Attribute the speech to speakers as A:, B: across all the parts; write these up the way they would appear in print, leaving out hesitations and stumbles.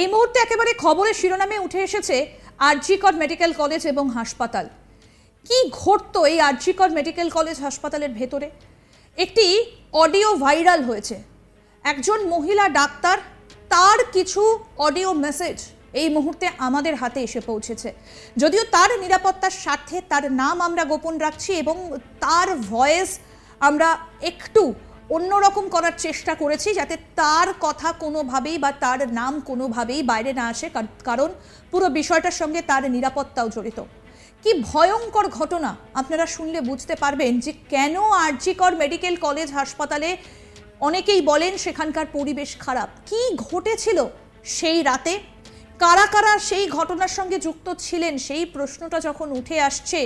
A: এই মুহূর্তে একেবারে খবরের শিরোনামে উঠে এসেছে আরজি কর মেডিকেল কলেজ এবং হাসপাতাল। কি ঘটতো এই আরজি কর মেডিকেল কলেজ হাসপাতালের ভেতরে? একটি অডিও ভাইরাল হয়েছে। একজন মহিলা ডাক্তার, তার কিছু অডিও মেসেজ এই মুহূর্তে আমাদের হাতে এসে পৌঁছেছে। যদিও তার নিরাপত্তার স্বার্থে তার নাম আমরা গোপন রাখছি এবং তার ভয়েস আমরা একটু অন্যরকম করার চেষ্টা করেছি, যাতে তার কথা কোনোভাবেই বা তার নাম কোনোভাবেই বাইরে না আসে, কারণ পুরো বিষয়টার সঙ্গে তার নিরাপত্তাও জড়িত। কি ভয়ঙ্কর ঘটনা! আপনারা শুনলে বুঝতে পারবেন যে কেন আরজি কর মেডিকেল কলেজ হাসপাতালে অনেকেই বলেন সেখানকার পরিবেশ খারাপ। কি ঘটেছিল সেই রাতে? কারা কারা সেই ঘটনার সঙ্গে যুক্ত ছিলেন, সেই প্রশ্নটা যখন উঠে আসছে,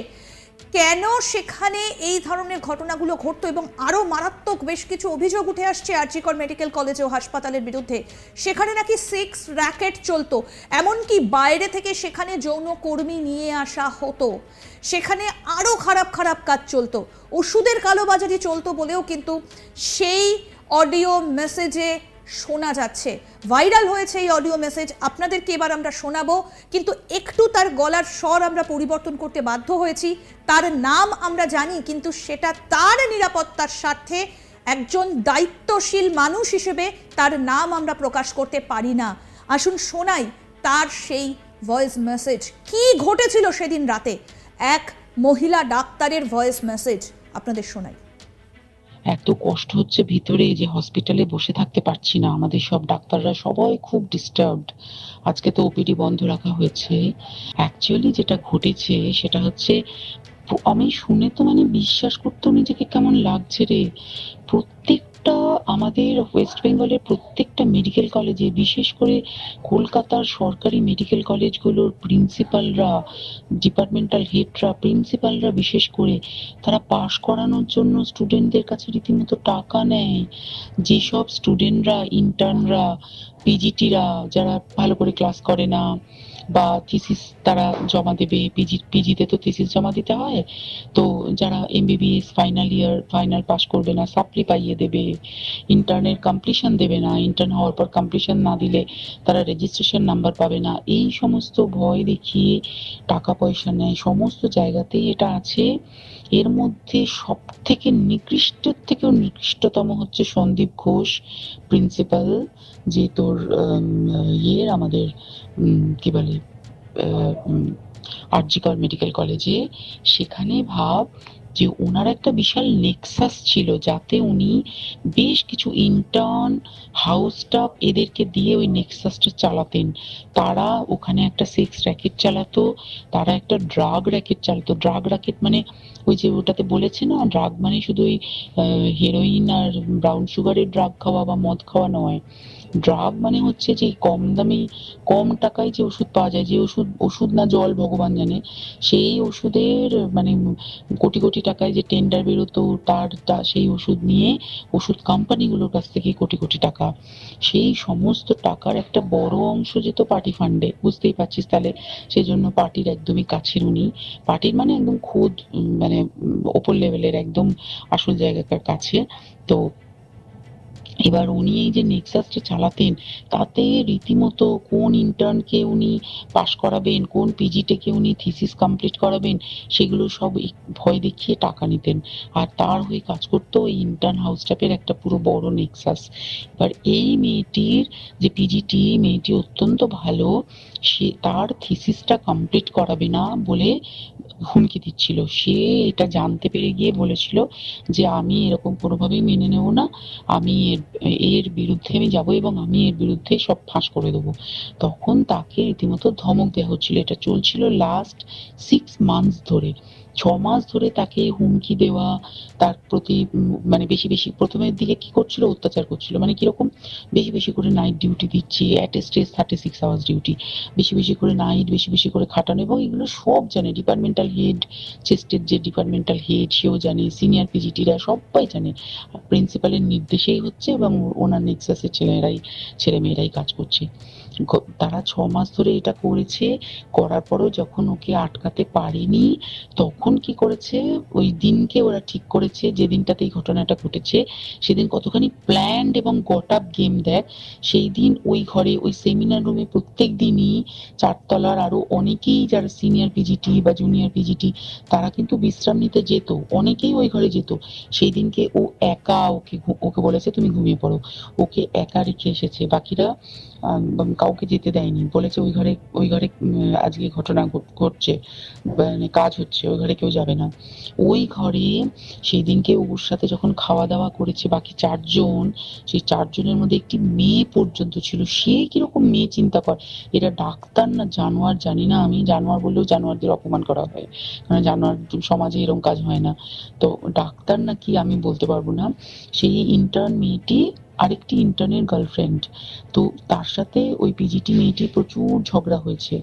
A: কেন সেখানে এই ধরনের ঘটনাগুলো ঘটতো এবং আরও মারাত্মক বেশ কিছু অভিযোগ উঠে আসছে আরজি কর মেডিকেল কলেজ ও হাসপাতালের বিরুদ্ধে। সেখানে নাকি সেক্স র্যাকেট চলতো, এমনকি বাইরে থেকে সেখানে যৌনকর্মী নিয়ে আসা হতো, সেখানে আরও খারাপ খারাপ কাজ চলতো, ওষুধের কালোবাজারি চলতো বলেও কিন্তু সেই অডিও মেসেজে শোনা যাচ্ছে। ভাইরাল হয়েছে এই অডিও মেসেজ, আপনাদেরকে এবার আমরা শোনাবো, কিন্তু একটু তার গলার স্বর আমরা পরিবর্তন করতে বাধ্য হয়েছি। তার নাম আমরা জানি, কিন্তু সেটা তার নিরাপত্তার স্বার্থে একজন দায়িত্বশীল মানুষ হিসেবে তার নাম আমরা প্রকাশ করতে পারি না। আসুন শোনাই তার সেই ভয়েস মেসেজ। কি ঘটেছিল সেদিন রাতে, এক মহিলা ডাক্তারের ভয়েস মেসেজ আপনাদের শোনাই।
B: এত কষ্ট হচ্ছে ভিতরে যে হসপিটালে বসে থাকতে পারছি না, আমাদের সব ডাক্তাররা সবাই খুব ডিস্টার্বড। আজকে তো ওপিডি বন্ধ রাখা হয়েছে। অ্যাকচুয়ালি যেটা ঘটেছে সেটা হচ্ছে, আমি শুনে তো বিশ্বাস করতেও নিজেকে কেমন লাগছে রে। প্রত্যেকটা আমাদের ওয়েস্ট বেঙ্গলের প্রত্যেকটা মেডিকেল কলেজে, বিশেষ করে কলকাতার সরকারি মেডিকেল কলেজগুলোর প্রিন্সিপালরা, ডিপার্টমেন্টাল হেডরা, প্রিন্সিপালরা বিশেষ করে, তারা পাশ করানোর জন্য স্টুডেন্টদের কাছে রীতিমতো টাকা নেয়। যেসব স্টুডেন্টরা, ইন্টার্নরা, পিজিটিরা যারা ভালো করে ক্লাস করে না বা থিসিস তারা জমা দেবে, পিজিতে তো থিসিস জমা দিতে হয়, তো যারা MBBS final year final pass করবে না, সাপ্লি পাইয়ে দেবে, ইন্টার্নের কমপ্লিশন দেবে না, ইন্টার্ন হওয়ার পর কমপ্লিশন না দিলে তারা রেজিস্ট্রেশন নাম্বার পাবে না, এই সমস্ত ভয় দেখিয়ে টাকা পয়সা নেয়। সমস্ত জায়গাতেই এটা আছে। এর মধ্যে সব থেকে নিকৃষ্টের থেকেও নিকৃষ্টতম হচ্ছে সন্দীপ ঘোষ, প্রিন্সিপাল, যে তোর আমাদের কি বলে আরজি কর মেডিকেল কলেজে। সেখানে ভাব যে ওনার একটা বিশাল নেক্সাস ছিল, যাতে উনি বেশ কিছু ইন্টার্ন, হাউস স্টাফ এদেরকে দিয়ে ওই নেক্সাসটা চালাতেন। তারা ওখানে একটা সেক্স র্যাকেট চালাতো, তারা একটা ড্রাগ র্যাকেট চালাতো। ড্রাগ র্যাকেট মানে ওই যে ওটাতে বলেছে না, ড্রাগ মানে শুধু ওই হেরোইন আর ব্রাউন সুগারের ড্রাগ খাওয়া বা মদ খাওয়া নয়। ড্রাগ মানে হচ্ছে যে কম দামে, কম টাকায় যে ওষুধ পাওয়া যায়, যে ওষুধ না জল ভগবান জানে, সেই ওষুধের কোটি কোটি টাকায় যে টেন্ডার বেরোতো, তার সেই ওষুধ নিয়ে ওষুধ কোম্পানিগুলোর কাছ থেকে কোটি কোটি টাকা, সেই সমস্ত টাকার একটা বড় অংশ যেত পার্টি ফান্ডে। বুঝতেই পারছিস তাহলে, সেই জন্য পার্টির একদমই কাছের উনি, পার্টির মানে একদম খোদ ওপর লেভেলের, একদম আসল জায়গাকার কাছে। তো এবার উনি এই যে নেক্সাসটা চালাতেন, তাতে রীতিমতো কোন ইন্টার্নকে উনি পাশ করাবেন, কোন পিজিটেকে উনি থিসিস কমপ্লিট করাবেন, সেগুলো সব ভয় দেখিয়ে টাকা নিতেন। আর তার হয়ে কাজ করতো ওই ইন্টার্ন হাউস স্টাফের একটা পুরো বড় নেক্সাস। এবার এই মেয়েটির যে পিজিটি, মেয়েটি অত্যন্ত ভালো, সে তার থিসিসটা কমপ্লিট করাবে না বলে হুমকি দিচ্ছিল। সে এটা জানতে পেরে গিয়ে বলেছিল যে আমি এরকম কোনোভাবেই মেনে নেব না, আমি এর বিরুদ্ধে আমি যাবো এবং আমি এর বিরুদ্ধে সব ফাঁস করে দেবো। তখন তাকে রীতিমতো ধমক দেওয়া হচ্ছিল। এটা চলছিল লাস্ট 6 মান্থস ধরে। 6 মাস ধরে তাকে হুমকি দেওয়া, তার প্রতি বেশি বেশি, প্রথমের দিকে কি করছিল, অত্যাচার করছিল। কিরকম, বেশি বেশি করে নাইট ডিউটি দিচ্ছে, at a stress 36 hours duty, বেশি বেশি করে নাইট, বেশি বেশি করে খাটানো, এবং এগুলো সব জানে ডিপার্টমেন্টাল হেড, চেস্টের যে ডিপার্টমেন্টাল হেড সেও জানে, সিনিয়র পিজিটিরা সবাই জানে। প্রিন্সিপালের নির্দেশেই হচ্ছে এবং ওনার নেক্সাসের ছেলেমেয়েরাই কাজ করছে। তারা 6 মাস ধরে এটা করেছে, করার পরও যখন ওকে আটকাতে পারেনি তখন কি করেছে, ওই দিনকে ওরা ঠিক করেছে যে দিনটাতে এই ঘটনাটা ঘটেছে সেদিন কতখানি প্ল্যান্ড এবং গট আপ গেম দেয়। সেই দিন ওই ঘরে ওই সেমিনার রুমে প্রত্যেক দিনই 4 তলার আরো অনেকেই যারা সিনিয়র পিজিটি বা জুনিয়র পিজিটি তারা কিন্তু বিশ্রাম নিতে যেত, অনেকেই ওই ঘরে যেত। সেই দিনকে ও একা ওকে বলেছে তুমি ঘুমিয়ে পড়ো, ওকে একা রেখে এসেছে, বাকিরা কাউকে যেতে দেয়নি, বলেছে ওই ঘরে আজকে ঘটনা ঘটছে, মানে কাজ হচ্ছে, ওই ঘরে কেউ যাবে না। ওই ঘরে সেই দিনকে ওর সাথে যখন খাওয়া দাওয়া করেছে বাকি 4 জন, সেই 4 জনের মধ্যে একটি মেয়ে পর্যন্ত ছিল। সে কিরকম মেয়ে চিন্তা কর, এরা ডাক্তার না জানোয়ার জানি না, আমি জানোয়ার বললেও জানোয়ারদের অপমান করা হয়, কারণ জানোয়ার সমাজে এরকম কাজ হয় না, তো ডাক্তার না কি আমি বলতে পারবো না। সেই ইন্টার্ন মেয়েটি আরেকটি ইন্টার্নের গার্লফ্রেন্ড, তো তার সাথে ওই পিজিটি মেয়েটি প্রচুর ঝগড়া হয়েছে।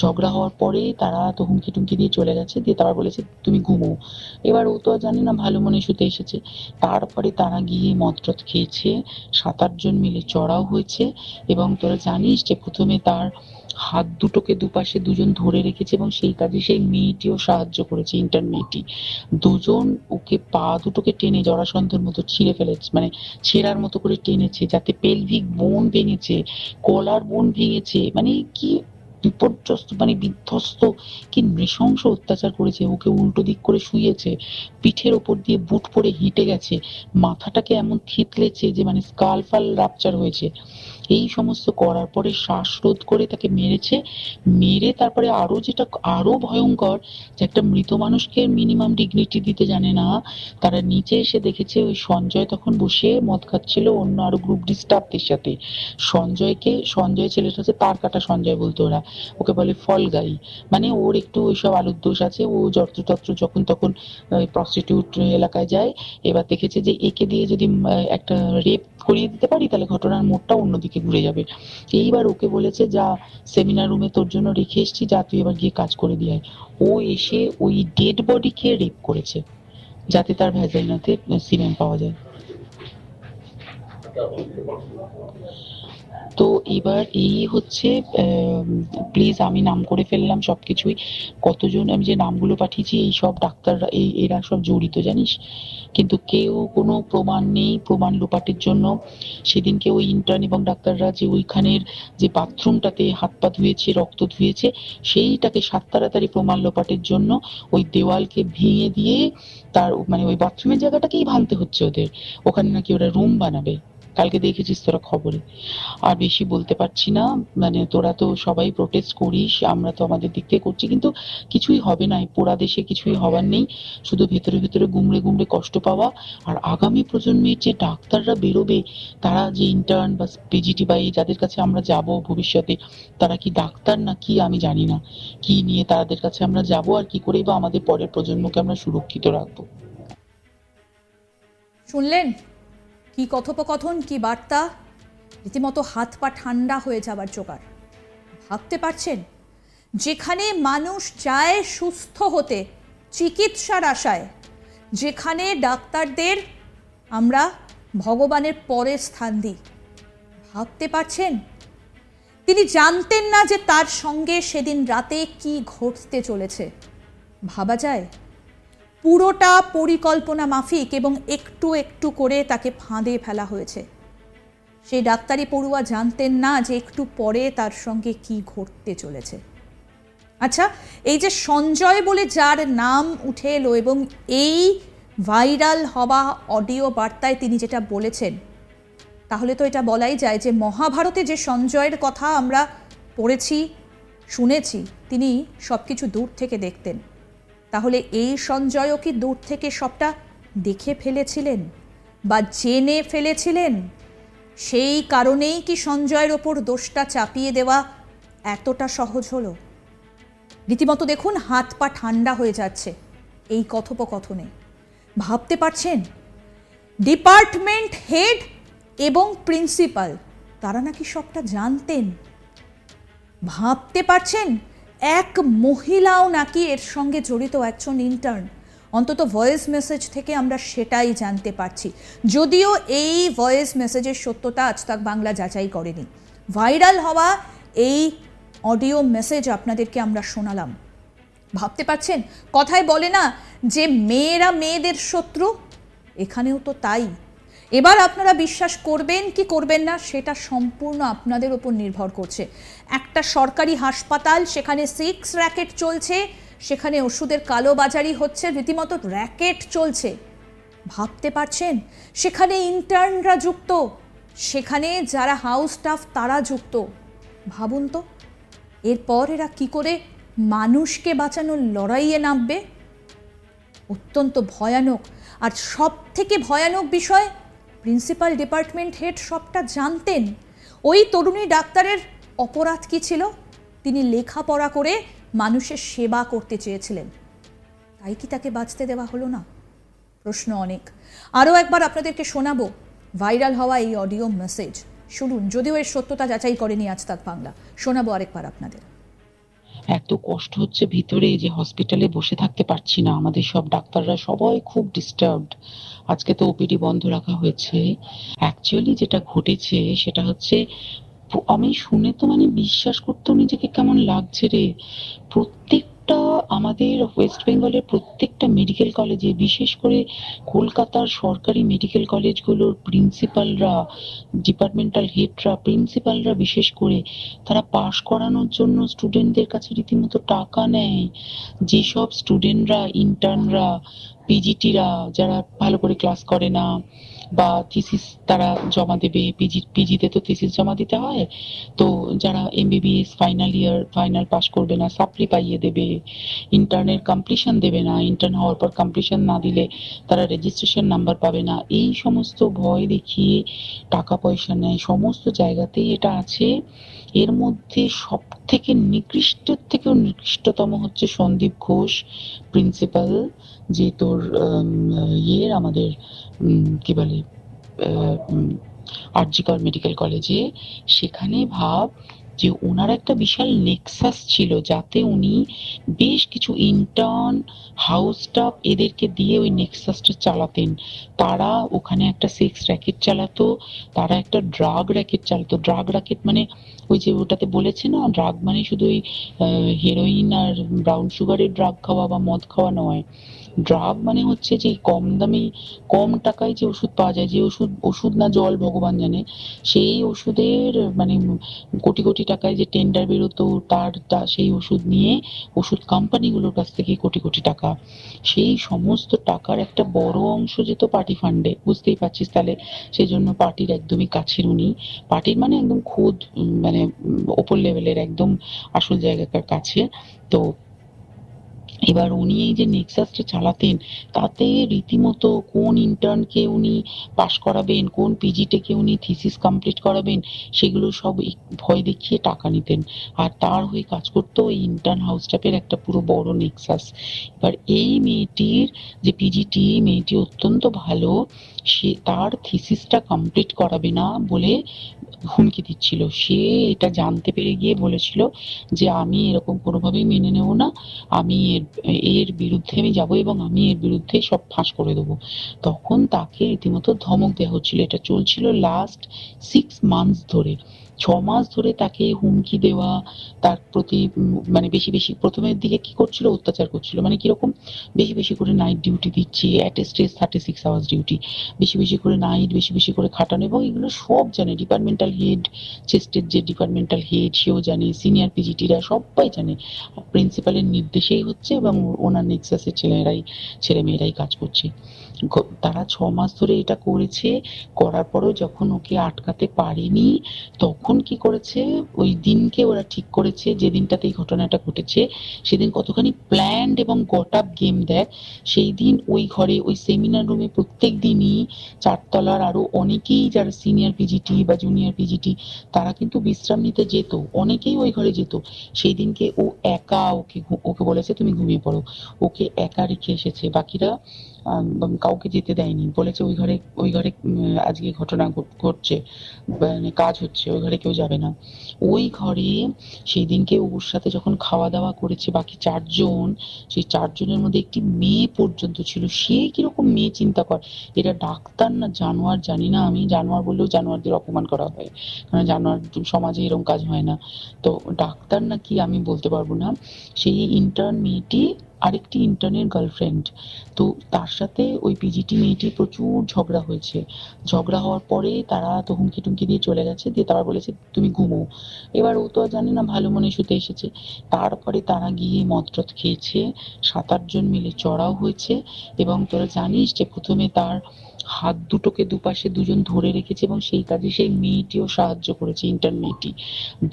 B: ঝগড়া হওয়ার পরে তারা তো হুমকি টুমকি দিয়ে চলে গেছে, দিয়ে তারা বলেছে তুমি ঘুমো। এবার ও তো আর জানি না, ভালো মনে শুতে এসেছে। তারপরে তারা গিয়ে মদ টদ খেয়েছে, 7-8 জন মিলে চড়াও হয়েছে, এবং তোরা জানিস যে প্রথমে তার হাত দুটোকে দুপাশে 2 জন ধরে রেখেছে এবং সেই কাজে সেই মেয়েটিও সাহায্য করেছে, ইন্টার্ন মেয়েটি। 2 জন ওকে পা দুটোকে টেনে জরাসন্ধের মতো ছিঁড়ে ফেলেছে, মানে ছেঁড়ার মতো করে টেনেছে, যাতে পেলভিক বোন ভেঙেছে, কলার বোন ভেঙেছে, মানে কি বিপর্যস্ত, মানে বিধ্বস্ত, কি নৃশংস অত্যাচার করেছে। ওকে উল্টো দিক করে শুইয়েছে, পিঠের ওপর দিয়ে বুট পরে হেঁটে গেছে, মাথাটাকে এমন থেতলেছে যে মানে স্কাল ফাল রাপচার হয়েছে। এই সমস্ত করার পরে শ্বাসরোধ করে তাকে মেরেছে। মেরে তারপরে আরো যেটা আরো ভয়ঙ্কর, যে একটা মৃত মানুষকে মিনিমাম ডিগনিটি দিতে জানে না, তারা নিচে এসে দেখেছে ওই সঞ্জয় তখন বসে মদ খাচ্ছিল অন্য আরো গ্রুপ ডি স্টাফদের সাথে। সঞ্জয় ছেলেটা হচ্ছে তার কাটা সঞ্জয় বলতো ওরা, ওকে বলে ফল গাই, মানে ওর একটু ওইসব আলুর দোষ আছে, ও যত্রতত্র যখন তখন প্রস্টিটিউট এলাকায় যায়। এবার দেখেছে যে একে দিয়ে যদি একটা রেপ করিয়ে দিতে পারি তাহলে ঘটনার মোড়টা অন্যদিকে ঘুরে যাবে। এইবার ওকে বলেছে যা, সেমিনার রুমে তোর জন্য রেখে এসেছি, যা তুই এবার গিয়ে কাজ করে দিয়ে আয়। ও এসে ওই ডেড বডিকে রেপ করেছে যাতে তার ভ্যাজাইনাতে সিমেন্ট পাওয়া যায়। তো এবার এই হচ্ছে, প্লিজ আমি নাম করে ফেললাম সবকিছুই, কতজন আমি যে নামগুলো পাঠিয়েছি এই সব ডাক্তাররা, এরা সব জড়িত জানিস, কিন্তু কেউ কোনো প্রমাণ নেই। প্রমাণ লোপাটের জন্য সেদিনকে ওই ইন্টার্ন এবং ডাক্তাররা যে ওইখানের যে বাথরুমটাতে হাত পা ধুয়েছে, রক্ত ধুয়েছে, সেইটাকে তাড়াতাড়ি প্রমাণ লোপাটের জন্য ওই দেওয়ালকে ভেঙে দিয়ে তার মানে ওই বাথরুমের জায়গাটাকেই ভাঙতে হচ্ছে ওদের, ওখানে নাকি ওরা রুম বানাবে, কালকে দেখেছিস তোরা খবরে। আর বেশি বলতে পারছি না, মানে তোরা তো সবাই প্রোটেস্ট করিস, আমরা তো আমাদের দিক থেকে করছি, কিন্তু কিছুই হবে না, এই পোড়া দেশে কিছুই হবার নেই, শুধু ভেতরে ভেতরে গুমড়ে গুমড়ে কষ্ট পাওয়া। আর আগামী প্রজন্মের যে ডাক্তাররা বেরোবে, তারা যে ইন্টার্ন বা পিজিটি বা যাদের কাছে আমরা যাব ভবিষ্যতে, তারা কি ডাক্তার না কি আমি জানি না, কি নিয়ে তাদের কাছে আমরা যাব আর কি করে বা আমাদের পরের প্রজন্মকে আমরা সুরক্ষিত রাখবো।
A: শুনলেন কি কথোপকথন, কি বার্তা, রীতিমতো হাত পা ঠান্ডা হয়ে যাবার জোগাড়। ভাবতে পারছেন, যেখানে মানুষ যায় সুস্থ হতে চিকিৎসার আশায়, যেখানে ডাক্তারদের আমরা ভগবানের পরে স্থান দিই, ভাবতে পারছেন তিনি জানতেন না যে তার সঙ্গে সেদিন রাতে কি ঘটতে চলেছে। ভাবা যায় পুরোটা পরিকল্পনা মাফিক এবং একটু একটু করে তাকে ফাঁদে ফেলা হয়েছে। সেই ডাক্তারি পড়ুয়া জানতেন না যে একটু পরে তার সঙ্গে কি ঘটতে চলেছে। আচ্ছা, এই যে সঞ্জয় বলে যার নাম উঠে এলো এবং এই ভাইরাল হওয়া অডিও বার্তায় তিনি যেটা বলেছেন, তাহলে তো এটা বলাই যায় যে মহাভারতে যে সঞ্জয়ের কথা আমরা পড়েছি শুনেছি, তিনি সব কিছু দূর থেকে দেখতেন। তাহলে এই সঞ্জয়ও কি দূর থেকে সবটা দেখে ফেলেছিলেন বা জেনে ফেলেছিলেন? সেই কারণেই কি সঞ্জয়ের ওপর দোষটা চাপিয়ে দেওয়া এতটা সহজ হলো? রীতিমতো দেখুন হাত পা ঠান্ডা হয়ে যাচ্ছে এই কথোপকথনে। ভাবতে পারছেন ডিপার্টমেন্ট হেড এবং প্রিন্সিপাল তারা নাকি সবটা জানতেন। ভাবতে পারছেন এক মহিলাও নাকি এর সঙ্গে জড়িত, একজন ইন্টার্ন। অন্তত ভয়েস মেসেজ থেকে আমরা সেটাই জানতে পারছি, যদিও এই ভয়েস মেসেজের সত্যতা আজ তাক বাংলা যাচাই করেনি। ভাইরাল হওয়া এই অডিও মেসেজ আপনাদেরকে আমরা শোনালাম। ভাবতে পারছেন, কথায় বলে না যে মেয়েরা মেয়েদের শত্রু, এখানেও তো তাই। এবার আপনারা বিশ্বাস করবেন কি করবেন না সেটা সম্পূর্ণ আপনাদের ওপর নির্ভর করছে। একটা সরকারি হাসপাতাল, সেখানে সেক্স র্যাকেট চলছে, সেখানে ওষুধের কালোবাজারি হচ্ছে, রীতিমতো র্যাকেট চলছে। ভাবতে পারছেন, সেখানে ইন্টার্নরা যুক্ত, সেখানে যারা হাউস স্টাফ তারা যুক্ত। ভাবুন তো, এরপর এরা কি করে মানুষকে বাঁচানোর লড়াইয়ে নামবে? অত্যন্ত ভয়ানক। আর সব থেকে ভয়ানক বিষয়, প্রিন্সিপাল ডিপার্টমেন্ট হেড সবটা জানতেন। ওই তরুণী ডাক্তারের অপরাধ কি ছিল? তিনি লেখাপড়া করে মানুষের সেবা করতে চেয়েছিলেন, তাই কি তাকে বাঁচতে দেওয়া হলো না? প্রশ্ন অনেক। আরও একবার আপনাদেরকে শোনাবো ভাইরাল হওয়া এই অডিও মেসেজ, শুনুন। যদিও এর সত্যতা যাচাই করেনি আজ তাক বাংলা, শোনাবো আরেকবার আপনাদের।
B: এত কষ্ট হচ্ছে ভিতরে যে হসপিটালে বসে থাকতে পারছি না, আমাদের সব ডাক্তাররা সবাই খুব ডিস্টার্বড। আজকে তো ওপিডি বন্ধ রাখা হয়েছে। অ্যাকচুয়ালি যেটা ঘটেছে সেটা হচ্ছে, আমি শুনে তো মানে বিশ্বাস করতেও নিজেকে কেমন লাগছে রে। প্রত্যেকটা আমাদের ওয়েস্ট বেঙ্গলের প্রত্যেকটা মেডিকেল কলেজে, বিশেষ করে কলকাতার সরকারি মেডিকেল কলেজগুলোর প্রিন্সিপালরা, ডিপার্টমেন্টাল হেডরা, প্রিন্সিপালরা বিশেষ করে, তারা পাশ করানোর জন্য স্টুডেন্টদের কাছে রীতিমতো টাকা নেয়। যেসব স্টুডেন্টরা, ইন্টার্নরা, পিজিটিরা যারা ভালো করে ক্লাস করে না বা থিসিস তারা জমা দেবে, পিজিতে তো থিসিস জমা দিতে হয়, তো যারা MBBS final year final pass করবে না সাপ্লি পাইয়ে দেবে, ইন্টার্নের কমপ্লিশন দেবে না, ইন্টার্ন হওয়ার পর কমপ্লিশন না দিলে তারা রেজিস্ট্রেশন নাম্বার পাবে না, এই সমস্ত ভয় দেখিয়ে টাকা পয়সা নেয়। সমস্ত জায়গাতেই এটা আছে। এর মধ্যে সব থেকে নিকৃষ্ট থেকেও নিকৃষ্টতম হচ্ছে সন্দীপ ঘোষ, প্রিন্সিপাল, যে তোর ইয়ের আমাদের কি বলে আরজি কর মেডিকেল কলেজে। সেখানে ভাব যে ওনার একটা বিশাল নেক্সাস ছিল, যাতে উনি বেশ কিছু ইন্টার্ন, হাউস স্টাফ এদেরকে দিয়ে ওই নেক্সাসটা চালাতেন। তারা ওখানে একটা সেক্স র্যাকেট চালাতো, তারা একটা ড্রাগ র্যাকেট চালাতো। ড্রাগ র্যাকেট মানে ওই যে ওটাতে বলেছে না, ড্রাগ মানে শুধু ওই হেরোইন আর ব্রাউন সুগারের ড্রাগ খাওয়া বা মদ খাওয়া নয়। ড্রাগ মানে হচ্ছে যে কম দামে, কম টাকায় যে ওষুধ পাওয়া যায়, যে ওষুধ না জল ভগবান জানে, সেই ওষুধের মানে কোটি কোটি টাকায় যে টেন্ডার বেরোতো, তার সেই ওষুধ নিয়ে ওষুধ কোম্পানিগুলোর কাছ থেকে কোটি কোটি টাকা, সেই সমস্ত টাকার একটা বড় অংশ যেত পার্টি ফান্ডে। বুঝতেই পারছিস তাহলে, সেই জন্য পার্টির একদমই কাছের উনি, পার্টির মানে একদম খোদ মানে ওপর লেভেলের একদম আসল জায়গাকার কাছে। তো এবার উনি এই যে নেক্সাসটা চালাতেন, তাতে রীতিমতো কোন ইন্টার্নকে উনি পাশ করাবেন, কোন পিজিটেকে উনি থিসিস কমপ্লিট করাবেন, সেগুলো সব ভয় দেখিয়ে টাকা নিতেন। আর তার হয়ে কাজ করতো ওই ইন্টার্ন হাউস স্টাফের একটা পুরো বড় নেক্সাস। এবার এই মেয়েটির যে পিজিটি, মেয়েটি অত্যন্ত ভালো, সে তার থিসিসটা কমপ্লিট করাবে না বলে হুমকি দিচ্ছিল। সে এটা জানতে পেরে গিয়ে বলেছিল যে আমি এরকম কোনোভাবেই মেনে নেব না, আমি এর বিরুদ্ধে আমি যাবো এবং আমি এর বিরুদ্ধে সব ফাঁস করে দেবো। তখন তাকে রীতিমতো ধমক দেওয়া হচ্ছিল। এটা চলছিল লাস্ট 6 মান্থস ধরে। 6 মাস ধরে তাকে হুমকি দেওয়া, তার প্রতি মানে বেশি বেশি, প্রথমের দিকে কি করছিল, অত্যাচার করছিল। মানে কিরকম, বেশি বেশি করে নাইট ডিউটি দিচ্ছে, at a stress 36 hours duty, বেশি বেশি করে নাইট, বেশি বেশি করে খাটানো, এবং এগুলো সব জানে ডিপার্টমেন্টাল হেড, চেস্টের যে ডিপার্টমেন্টাল হেড সেও জানে, সিনিয়র পিজিটিরা সবাই জানে। প্রিন্সিপালের নির্দেশেই হচ্ছে এবং ওনার নেক্সাসের ছেলে মেয়েরাই কাজ করছে। তারা 6 মাস ধরে এটা করেছে। করার পরও যখন ওকে আটকাতে পারেনি, তখন কি করেছে, ওই দিনকে ওরা ঠিক করেছে, যে দিনটাতে এই ঘটনাটা ঘটেছে সেদিন কতখানি প্ল্যান্ড এবং গট আপ গেম দেয়। সেই দিন ওই ঘরে, ওই সেমিনার রুমে প্রত্যেক দিনই 4তলার আরো অনেকেই যারা সিনিয়র পিজিটি বা জুনিয়র পিজিটি, তারা কিন্তু বিশ্রাম নিতে যেত, অনেকেই ওই ঘরে যেত। সেই দিনকে ও একা, ওকে বলেছে তুমি ঘুমিয়ে পড়ো, ওকে একা রেখে এসেছে। বাকিরা কাউকে যেতে দেয়নি, বলেছে ওই ঘরে আজকে ঘটনা ঘটছে, মানে কাজ হচ্ছে, ওই ঘরে কেউ যাবে না। ওই ঘরে সেই দিনকে ওর সাথে যখন খাওয়া দাওয়া করেছে বাকি 4 জন, সেই 4 জনের মধ্যে একটি মেয়ে পর্যন্ত ছিল। সে কিরকম মেয়ে চিন্তা কর, এরা ডাক্তার না জানোয়ার জানি না, আমি জানোয়ার বললেও জানোয়ারদের অপমান করা হয়, কারণ জানোয়ার সমাজে এরকম কাজ হয় না। তো ডাক্তার না কি আমি বলতে পারবো না। সেই ইন্টার্ন মেয়েটি আরেকটি ইন্টার্নের গার্লফ্রেন্ড। তো তার সাথে ওই পিজিটি মেয়েটি প্রচুর ঝগড়া হয়েছে। ঝগড়া হওয়ার পরে তারা তো হুমকি টুমকি দিয়ে চলে গেছে, দিয়ে তারা বলেছে তুমি ঘুমো। এবার ও তো আর জানে না, ভালো মনে শুতে এসেছে। তারপরে তারা গিয়ে মদটদ খেয়েছে, 7-8 জন মিলে চড়াও হয়েছে। এবং তোরা জানিস যে প্রথমে তার হাত দুটোকে দুপাশে 2 জন ধরে রেখেছে এবং সেই কাজে সেই মেয়েটিও সাহায্য করেছে, ইন্টার্ন মেয়েটি।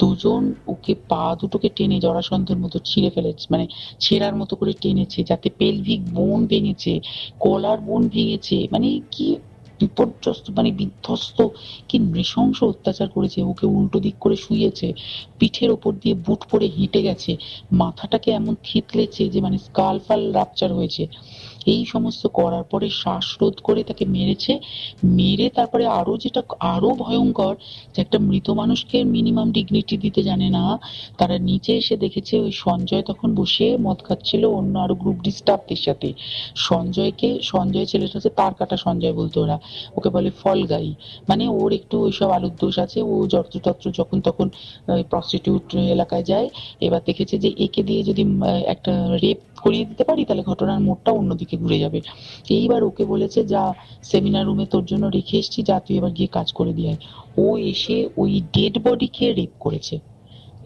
B: 2 জন ওকে পা দুটোকে টেনে জরাসন্ধের মতো ছিঁড়ে ফেলেছে, মানে ছেঁড়ার মতো করে টেনেছে, যাতে পেলভিক বোন ভেঙেছে, কলার বোন ভেঙেছে, মানে কি বিপর্যস্ত, মানে বিধ্বস্ত, কি নৃশংস অত্যাচার করেছে। ওকে উল্টো দিক করে শুইয়েছে, পিঠের ওপর দিয়ে বুট পরে হেঁটে গেছে, মাথাটাকে এমন থেতলেছে যে মানে স্কাল ফাল রাপচার হয়েছে। এই সমস্ত করার পরে শ্বাসরোধ করে তাকে মেরেছে। মেরে তারপরে আরো যেটা আরো ভয়ঙ্কর, যে একটা মৃত মানুষকে মিনিমাম ডিগনিটি দিতে জানে না, তারা নিচে এসে দেখেছে ওই সঞ্জয় তখন বসে মদ খাচ্ছিল অন্য আরো গ্রুপ ডি স্টাফদের সাথে। সঞ্জয় ছেলেটা হচ্ছে তার কাটা সঞ্জয় বলতো ওরা, ওকে বলে ফল গাই, মানে ওর একটু ওইসব আলুর দোষ আছে, ও যত্রতত্র যখন তখন প্রস্টিটিউট এলাকায় যায়। এবার দেখেছে যে একে দিয়ে যদি একটা রেপ করিয়ে দিতে পারি তাহলে ঘটনার মোড়টা অন্যদিকে ঘুরে যাবে। এইবার ওকে বলেছে যা, সেমিনার রুমে তোর জন্য রেখে এসেছি, যা তুই এবার গিয়ে কাজ করে দিয়ে আয়। ও এসে ওই ডেড বডিকে রেপ করেছে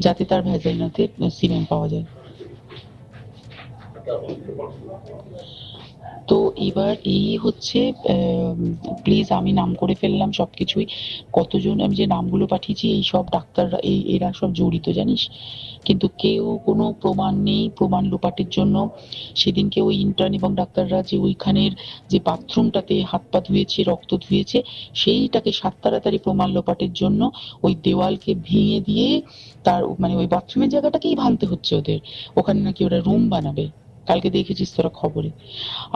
B: যাতে তার ভ্যাজাইনাতে সিমেন্ট পাওয়া যায়। তো এবার এই হচ্ছে, প্লিজ আমি নাম করে ফেললাম সবকিছুই, কতজন আমি যে নামগুলো পাঠিয়েছি এই সব ডাক্তাররা, এরা সব জড়িত জানিস, কিন্তু কেউ কোনো প্রমাণ নেই। প্রমাণ লোপাটের জন্য সেদিনকে ওই ইন্টার্ন এবং ডাক্তাররা যে ওইখানের যে বাথরুমটাতে হাত পা ধুয়েছে, রক্ত ধুয়েছে, সেইটাকে তাড়াতাড়ি প্রমাণ লোপাটের জন্য ওই দেওয়ালকে ভেঙে দিয়ে তার মানে ওই বাথরুমের জায়গাটাকেই ভাঙতে হচ্ছে ওদের। ওখানে নাকি ওরা রুম বানাবে, কালকে দেখেছিস তোরা খবরে।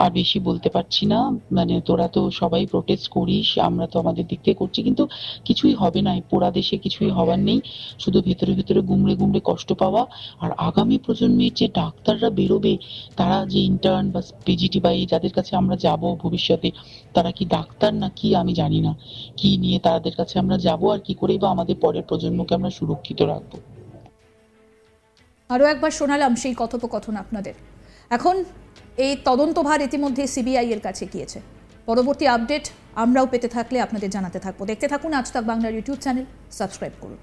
B: আর বেশি বলতে পারছি না, মানে তোরা তো সবাই প্রোটেস্ট করিস, আমরা তো আমাদের দিক থেকে করছি, কিন্তু কিছুই হবে না, এই পোড়া দেশে কিছুই হবার নেই, শুধু ভেতরে ভেতরে গুমড়ে গুমড়ে কষ্ট পাওয়া। আর আগামী প্রজন্মের যে ডাক্তাররা বেরোবে, তারা যে ইন্টার্ন বা পিজিটি বা যাদের কাছে আমরা যাব ভবিষ্যতে, তারা কি ডাক্তার না কি আমি জানি না, কি নিয়ে তাদের কাছে আমরা যাব আর কি করে বা আমাদের পরের প্রজন্মকে আমরা সুরক্ষিত রাখবো।
A: আরও একবার শোনালাম সেই কথোপকথন আপনাদের। এখন এই তদন্তভার ইতিমধ্যে সিবিআই এর কাছে গিয়েছে। পরবর্তী আপডেট আমরাও পেতে থাকলে আপনাদের জানাতে থাকবো। দেখতে থাকুন আজ তাক বাংলার ইউটিউব চ্যানেল, সাবস্ক্রাইব করুন।